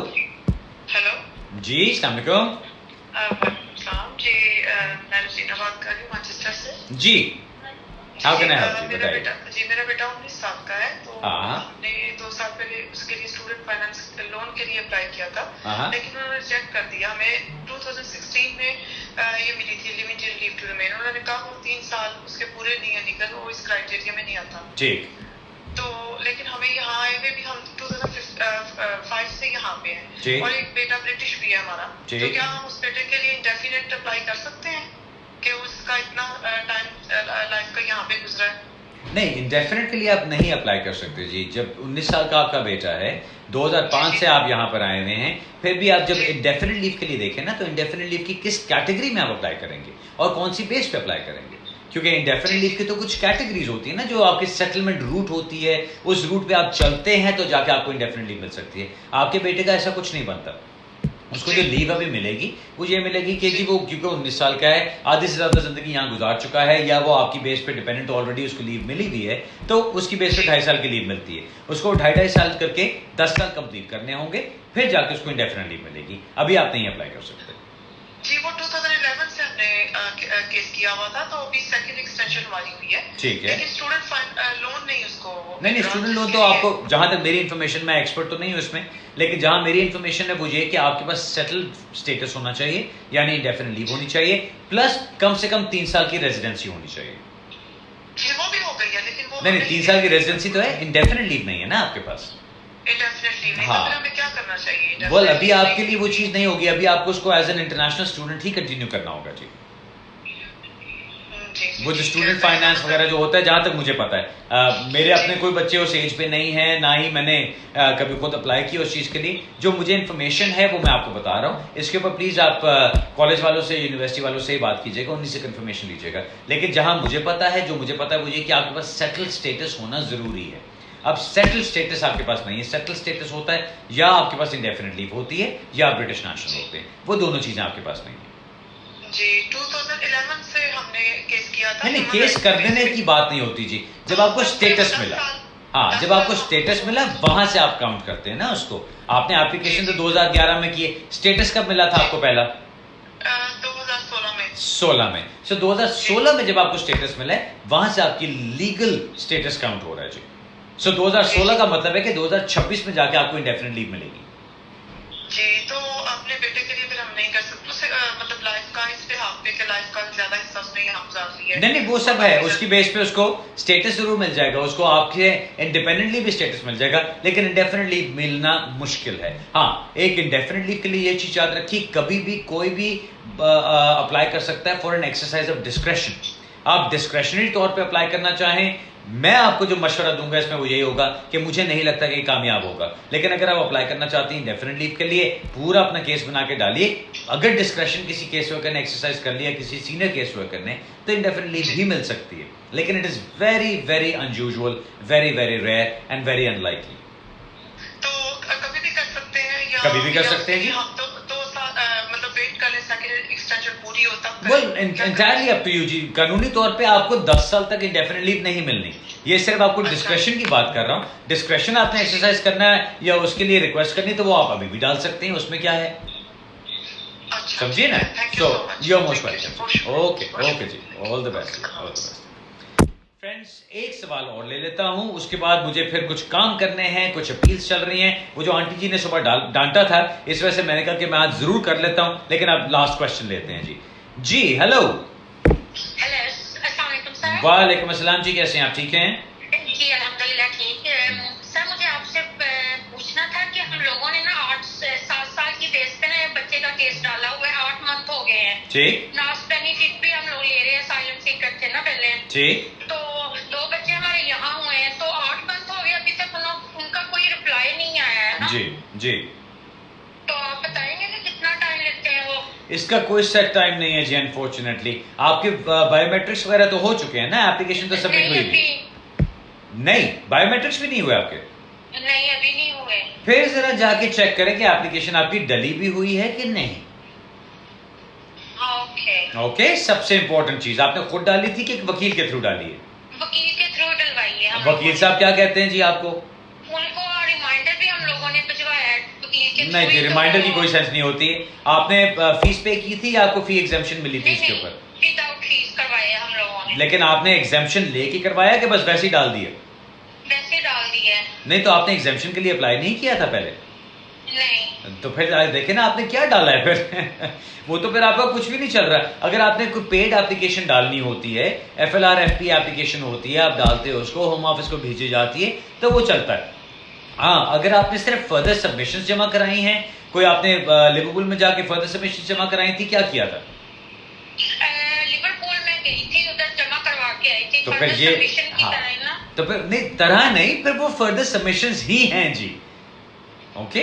हेलो जी अस्सलाम वालेकुम. जी, मैं रसीना बात कर रही हूँ मैनचेस्टर से. जी, how can I help you? मेरा बताइए. बेटा, जी मेरा बेटा 19 साल का है, तो हाँ. हमने 2 साल पहले उसके लिए स्टूडेंट फाइनेंस लोन के लिए अप्लाई किया था, हाँ. लेकिन उन्होंने रिजेक्ट कर दिया. हमें 2016 में ये मिली थी लिमिटेड लीव टू रिमेन. उन्होंने कहा वो 3 साल उसके पूरे नहीं है, निकल वो इस क्राइटेरिया में नहीं आता. ठीक. तो लेकिन हमें यहाँ आए हुए भी हम 2005 से यहाँ पे जी. हैं और एक बेटा ब्रिटिश भी है हमारा. जी. तो क्या हम उस बेटे के लिए इंडेफिनेट अप्लाई कर सकते हैं कि उसका इतना टाइम लाइफ का यहाँ पे गुजरा है? नहीं, इंडेफिनेट के लिए आप नहीं अप्लाई कर सकते जी. जब 19 साल का आपका बेटा है, 2005 से आप यहाँ पर आए हुए हैं, फिर भी आप जब इंडेफिनेट लीव के लिए देखें ना, तो इंडेफिनेट लीव की किस कैटेगरी में आप अप्लाई करेंगे और कौन सी बेस पे अप्लाई करेंगे. क्योंकि इंडेफिनेट लीव की तो कुछ कैटेगरीज होती है ना, जो आपकी सेटलमेंट रूट होती है, उस रूट पे आप चलते हैं तो जाके आपको इंडेफिनेट लीव मिल सकती है. आपके बेटे का ऐसा कुछ नहीं बनता. उसको जो लीव अभी मिलेगी वो ये मिलेगी कि जी वो क्योंकि 19 साल का है, आधी से ज्यादा जिंदगी यहाँ गुजार चुका है, या वो आपकी बेस पे डिपेंडेंट ऑलरेडी उसको लीव मिली हुई है, तो उसकी बेस पे 2.5 साल की लीव मिलती है। उसको 2.5 साल करके 10 साल कंप्लीट करने होंगे, फिर जाके उसको इंडेफिनिट लीव मिलेगी। अभी आप नहीं अप्लाई कर सकते जी। वो 2011 से हमने केस किया हुआ था, तो अभी सेकंड एक्सटेंशन हमारी हुई है। ठीक है। लेकिन स्टूडेंट लोन नहीं उसको नहीं, स्टूडेंट लोन तो आपको, जहां तक मेरी इन्फॉर्मेशन, मैं एक्सपर्ट तो नहीं हूं इसमें, लेकिन जहां मेरी इन्फॉर्मेशन है वो ये कि आपके पास सेटल्ड स्टेटस होना चाहिए, यानी इंडेफिनिट लीव होनी चाहिए, प्लस कम से कम 3 साल की रेजिडेंसी होनी चाहिए। जी वो भी हो गई है, लेकिन वो नहीं, 3 साल की रेजिडेंसी तो है, इंडेफिनिट लीव नहीं है ना आपके पास। इंडेफिनिट लीव नहीं, हाँ। तो फिर हमें क्या करना चाहिए? बोल, अभी आपके लिए वो चीज नहीं होगी, अभी आपको उसको एज एन इंटरनेशनल स्टूडेंट ही कंटिन्यू करना होगा जी। वो जो स्टूडेंट फाइनेंस वगैरह जो होता है, जहां तक मुझे पता है, मेरे अपने कोई बच्चे उस एज पे नहीं है, ना ही मैंने कभी खुद अप्लाई किया उस चीज के लिए। जो मुझे इन्फॉर्मेशन है वो मैं आपको बता रहा हूँ। इसके ऊपर प्लीज आप कॉलेज वालों से, यूनिवर्सिटी वालों से ही बात कीजिएगा, उन्हीं से इन्फॉर्मेशन लीजिएगा। लेकिन जहां मुझे पता है, जो मुझे पता है वो ये कि आपके पास सेटल्ड स्टेटस होना जरूरी है। अब सेटल स्टेटस आपके पास नहीं है। सेटल स्टेटस होता है या आपके पास इंडेफिनिट लीव होती है या आप ब्रिटिश नेशनल होते हैं, वो दोनों चीजें आपके पास नहीं है जी। 2011 से हमने केस किया था। नहीं, केस कर देने की बात नहीं होती जी। जब आपको स्टेटस मिला, हाँ, जब आपको स्टेटस मिला वहां से आप काउंट करते हैं ना उसको। आपने एप्लीकेशन तो 2011 में किए, स्टेटस कब मिला था आपको पहला? 2016 में। 16 में। सो 2016 में जब आपको स्टेटस मिला है, वहां से आपकी लीगल स्टेटस काउंट हो रहा है जी। सो 2016 का मतलब है कि 2026 में जाके आपको इंडेफिनिट लीव मिलेगी जी। तो अपने बेटे के लिए फिर हम नहीं कर सकते उसे, मतलब लाइफ का इस पे हाफ पे के लाइफ का ज्यादा हिस्सा उसने यहाँ गुजार लिया है। नहीं, वो सब है, उसकी बेस पे उसको स्टेटस जरूर मिल जाएगा, उसको आपके इंडिपेंडेंटली भी स्टेटस मिल जाएगा, लेकिन इंडेफिनिट लीव मिलना मुश्किल है। हाँ, एक इंडेफिनिट लीव के लिए ये चीज याद रखिए, कभी भी कोई भी अप्लाई कर सकता है for an exercise of discretion. आप डिस्क्रेशनरी तौर पे अप्लाई करना चाहें, मैं आपको जो मशवरा दूंगा इसमें वो यही होगा कि मुझे नहीं लगता कि कामयाब होगा। लेकिन अगर आप अप्लाई करना चाहते हैं इंडेफिनिट लीव के लिए, पूरा अपना केस बना के डालिए। अगर डिस्क्रेशन किसी केस वर्कर ने एक्सरसाइज कर लिया, किसी सीनियर केस वर्कर ने, तो इंडेफिनिट लीव भी मिल सकती है, लेकिन it is very very unusual, very very rare and very unlikely. तो कभी भी कर सकते हैं या कभी भी कर सकते हैं जी। हम तो 2 साल मतलब वेट कर लें सेकंड एक्सटेंशन पूरी हो तब well, entirely up to you जी। कानूनी तौर पे आपको 10 साल तक इंडेफिनिट लीव नहीं मिलनी। ये सिर्फ आपको डिस्क्रेशन की बात कर रहा हूँ। डिस्क्रेशन आपने एक्सरसाइज करना है या उसके लिए रिक्वेस्ट करनी, तो वो आप अभी भी डाल सकते हैं, उसमें क्या है, समझिए ना। So you are most welcome. Okay okay जी, all the best, all the best. Friends, एक सवाल और ले लेता हूं, उसके बाद मुझे फिर कुछ काम करने हैं, कुछ अपील्स चल रही हैं। वो जो आंटी जी ने सुबह डांटा था, इस वजह से मैंने कहा कि मैं आज जरूर कर लेता हूं, लेकिन अब लास्ट क्वेश्चन लेते हैं जी। जी हेलो। हेलो, अस्सलाम वालेकुम सर। वालेकुम अस्सलाम जी, कैसे हैं आप? ठीक हैं जी अल्हम्दुलिल्लाह ठीक है। सर मुझे आपसे पूछना था कि हम लोगों ने ना 7 साल की बेस पे ना बच्चे का केस डाला हुआ है, 8 मंथ हो गए हैं। ठीक। नास्ट बेनिफिट भी हम लोग ले रहे हैं, साइलेंट सीकर थे ना पहले। ठीक। तो 2 बच्चे हमारे यहाँ हुए हैं, तो 8 मंथ हो गए, अभी तक उनका कोई रिप्लाई नहीं आया है ना। जी जी। तो आप बताएंगे कि कितना टाइम लेते हैं वो? इसका कोई सेट टाइम नहीं है जी, अनफॉर्चुनेटली। आपके बायोमेट्रिक्स वगैरह तो हो चुके हैं ना, एप्लीकेशन तो सबमिट हुई थी। नहीं, बायोमेट्रिक्स भी नहीं हुए आपके? नहीं, अभी नहीं हुए। फिर जरा जाके चेक करें कि एप्लीकेशन आपकी डली भी हुई है कि नहीं। ओके ओके, सबसे इंपॉर्टेंट चीज, आपने खुद डाली थी कि एक वकील के थ्रू डाली है? वकील के थ्रू डलवाई है हम वकील साहब क्या कहते हैं जी आपको? उनको रिमाइंडर भी हम लोगों ने भिजवाया है वकील के नहीं जी, थ्रू। रिमाइंडर की कोई सेंस नहीं होती है। आपने फीस पे की थी या आपको फी एग्जाम्पशन मिली थी इसके ऊपर? विदाउट फीस करवाया हम लोगों ने। लेकिन आपने एग्जाम्पशन लेके करवाया कि बस वैसे ही डाल दिया? वैसे डाल दिया है। नहीं, तो आपने एग्जाम्पशन के लिए अप्लाई नहीं किया था पहले? नहीं। तो फिर देखे ना आपने क्या डाला है फिर वो तो फिर आपका कुछ भी नहीं चल रहा। अगर आपने कोई पेड एप्लीकेशन डालनी होती है, FLR FP एप्लीकेशन होती है, आप डालते हो उसको, होम ऑफिस को भेजी जाती है, तो वो चलता है। हाँ, अगर आपने सिर्फ फर्दर सबमिशंस जमा कराई हैं, कोई आपने लिवरपूल में जाके फर्दर सबमिशंस जमा कराई थी, क्या किया था? लिवरपूल में गई थी, उधर जमा करवा के आई थी। तो फिर ये, सबमिशन की हाँ, तरह ना। तो फिर नहीं, तरह नहीं, फिर वो फर्दर सबमिशंस ही हैं जी। ओके,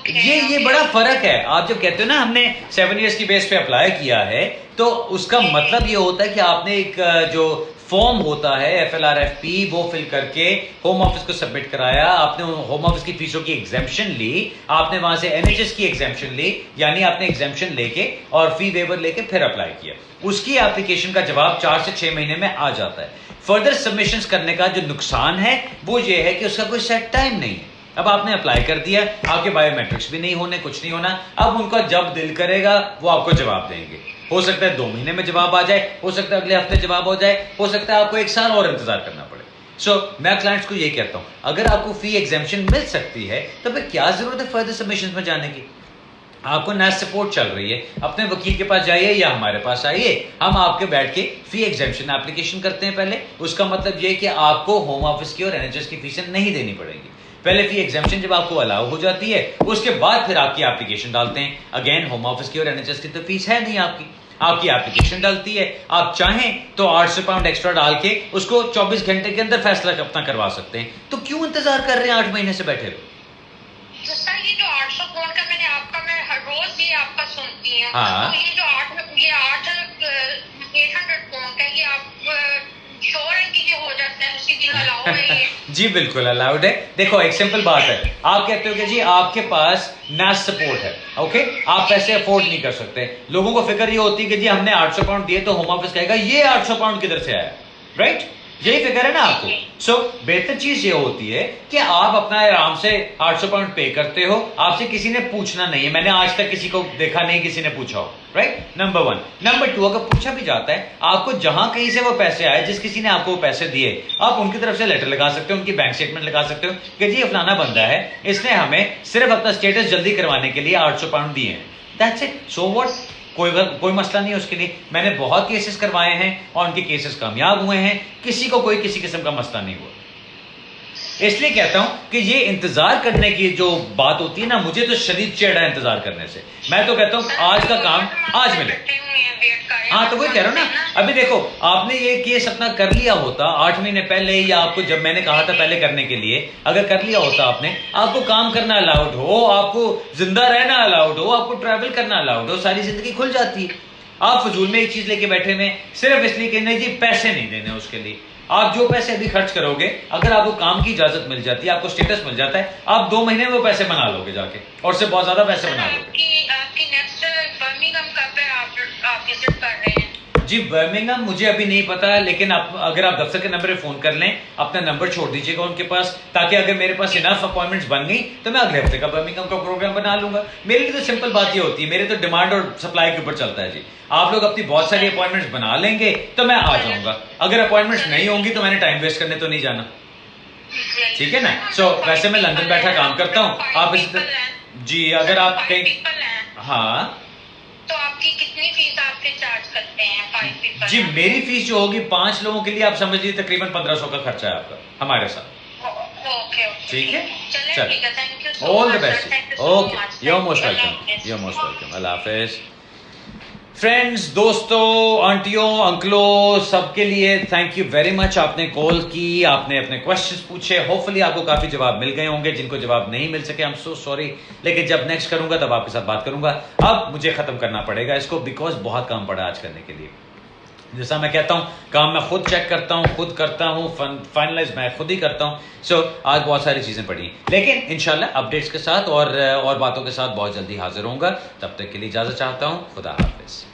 ये बड़ा फर्क है। आप जब कहते हो ना हमने 7 इयर्स की बेस पे अप्लाई किया है, तो उसका मतलब ये होता है कि आपने एक जो फॉर्म होता है FLRFP, वो फिल करके होम ऑफिस को सबमिट कराया, आपने होम ऑफिस की फीसों की एग्जेम्पशन ली, आपने वहां से NHS की एग्जेम्पशन ली, यानी आपने एग्जेम्पशन लेके और फी वेवर लेके फिर अप्लाई किया, उसकी एप्लीकेशन का जवाब 4 से 6 महीने में आ जाता है। फर्दर सबमिशंस करने का जो नुकसान है वो ये है कि उसका कोई सेट टाइम नहीं है। अब आपने अप्लाई कर दिया, आपके बायोमेट्रिक्स भी नहीं होने, कुछ नहीं होना, अब उनका जब दिल करेगा वो आपको जवाब देंगे। हो सकता है 2 महीने में जवाब आ जाए, हो सकता है अगले हफ्ते जवाब हो जाए, हो सकता है आपको 1 साल और इंतजार करना पड़े। सो मैं क्लाइंट्स को ये कहता हूं, अगर आपको फी एग्जेम्पशन मिल सकती है तो फिर क्या जरूरत है फर्दर सबमिशन में जाने की। आपको नेस्ट सपोर्ट चल रही है, अपने वकील के पास जाइए या हमारे पास आइए, हम आपके बैठ के फी एग्जेम्पशन एप्लीकेशन करते हैं पहले। उसका मतलब ये कि आपको होम ऑफिस की और NHS की फीसें नहीं देनी पड़ेगी। पहले फी एग्जेम्पशन जब आपको अलाउ हो जाती है, उसके बाद फिर आपकी एप्लीकेशन डालते हैं। अगेन होम ऑफिस की और NHS की तो फीस है नहीं आपकी एप्लीकेशन डलती है। आप चाहें तो 800 पाउंड एक्स्ट्रा डाल के उसको 24 घंटे के अंदर फैसला अपना करवा सकते हैं। तो क्यों इंतजार कर रहे हैं 8 महीने से बैठे हो? तो सर ये जो 800 पाउंड का मैं हर रोज ये आपका सुनती हूँ। हाँ। तो ये जो 800 पाउंड है, ये आप श्योर है कि ये हो जाता है, उसी दिन अलाउ है ये? जी बिल्कुल अलाउड है। देखो एक सिंपल बात है, आप कहते हो कि जी आपके पास नेस्ट सपोर्ट है, ओके, आप पैसे अफोर्ड नहीं कर सकते। लोगों को फिक्र ये होती है कि जी हमने 800 पाउंड दिए तो होम ऑफिस कहेगा ये 800 पाउंड किधर से आया, राइट? यही फिक्र है ना आपको। सो बेहतर चीज ये होती है कि आप अपना आराम से 800 पाउंड पे करते हो, आपसे किसी ने पूछना नहीं है। मैंने आज तक किसी को देखा नहीं किसी ने पूछा हो, राइट? नंबर 1। नंबर 2, अगर पूछा भी जाता है, आपको जहां कहीं से वो पैसे आए, जिस किसी ने आपको वो पैसे दिए, आप उनकी तरफ से लेटर लगा सकते हो, उनकी बैंक स्टेटमेंट लगा सकते हो कि जी फलाना बंदा है, इसने हमें सिर्फ अपना स्टेटस जल्दी करवाने के लिए 800 पाउंड दिए हैं, दैट्स इट। सो व्हाट, कोई मसला नहीं है उसके लिए। मैंने बहुत केसेस करवाए हैं और उनके केसेस कामयाब हुए हैं, किसी को कोई किसी किस्म का मसला नहीं हुआ। इसलिए कहता हूं कि ये इंतजार करने की जो बात होती है ना, मुझे तो शदीद चिढ़ है इंतजार करने से। मैं तो कहता हूं आज का काम आज मिले। हाँ तो वही कह रहा हूं ना, अभी देखो आपने ये केस अपना कर लिया होता 8 महीने पहले, या आपको जब मैंने कहा था पहले करने के लिए, अगर कर लिया होता आपने, आपको काम करना अलाउड हो, आपको जिंदा रहना अलाउड हो, आपको ट्रैवल करना अलाउड हो, सारी जिंदगी खुल जाती है। आप फजूल में एक चीज लेके बैठे हुए सिर्फ इसलिए कि नहीं जी पैसे नहीं देने उसके लिए। आप जो पैसे अभी खर्च करोगे, अगर आपको काम की इजाजत मिल जाती है, आपको स्टेटस मिल जाता है, आप 2 महीने में वो पैसे बना लोगे जाके, और से बहुत ज्यादा पैसे बना लोगे। आपकी नेक्स्ट बर्मिंघम कब है, आप विजिट कर रहे हैं? जी बर्मिंघम मुझे अभी नहीं पता, लेकिन अगर आप दफ्तर के नंबर पे फोन कर लें, अपना नंबर छोड़ दीजिएगा उनके पास, ताकि अगर मेरे पास इनफ अपॉइंटमेंट्स बन गई तो मैं अगले हफ्ते का बर्मिंघम का प्रोग्राम बना लूंगा। मेरे लिए तो सिंपल बात ये होती है, मेरे तो डिमांड और सप्लाई के ऊपर चलता है जी। आप लोग अपनी बहुत सारी अपॉइंटमेंट्स बना लेंगे तो मैं आ जाऊंगा, अगर अपॉइंटमेंट्स नहीं होंगी तो मैंने टाइम वेस्ट करने तो नहीं जाना, ठीक है ना? सो वैसे मैं लंदन बैठा काम करता हूँ, आप इस जी अगर आप कहीं, हाँ तो आपकी कितनी फीस आप फिर चार्ज करते हैं? 5 people जी मेरी फीस जो होगी 5 लोगों के लिए आप समझ लीजिए तकरीबन 1500 का खर्चा है आपका हमारे साथ। ओके ठीक है, चलिए ठीक है, thank you so all the much, best. Thank you so much, okay, you are most welcome, you are most welcome. अल्लाह हाफिज। फ्रेंड्स, दोस्तों, आंटियों, अंकलों, सबके लिए थैंक यू वेरी मच। आपने कॉल की, आपने अपने क्वेश्चंस पूछे, होपफुली आपको काफी जवाब मिल गए होंगे। जिनको जवाब नहीं मिल सके, आई एम सो सॉरी, लेकिन जब नेक्स्ट करूंगा तब आपके साथ बात करूंगा। अब मुझे खत्म करना पड़ेगा इसको, बिकॉज बहुत काम पड़ा आज करने के लिए। जैसा मैं कहता हूं, काम मैं खुद चेक करता हूं, खुद करता हूं, फाइनलाइज मैं खुद ही करता हूं। सो आज बहुत सारी चीजें पड़ी, लेकिन इंशाल्लाह अपडेट्स के साथ और बातों के साथ बहुत जल्दी हाजिर होऊंगा। तब तक के लिए इजाजत चाहता हूं, खुदा हाफिज।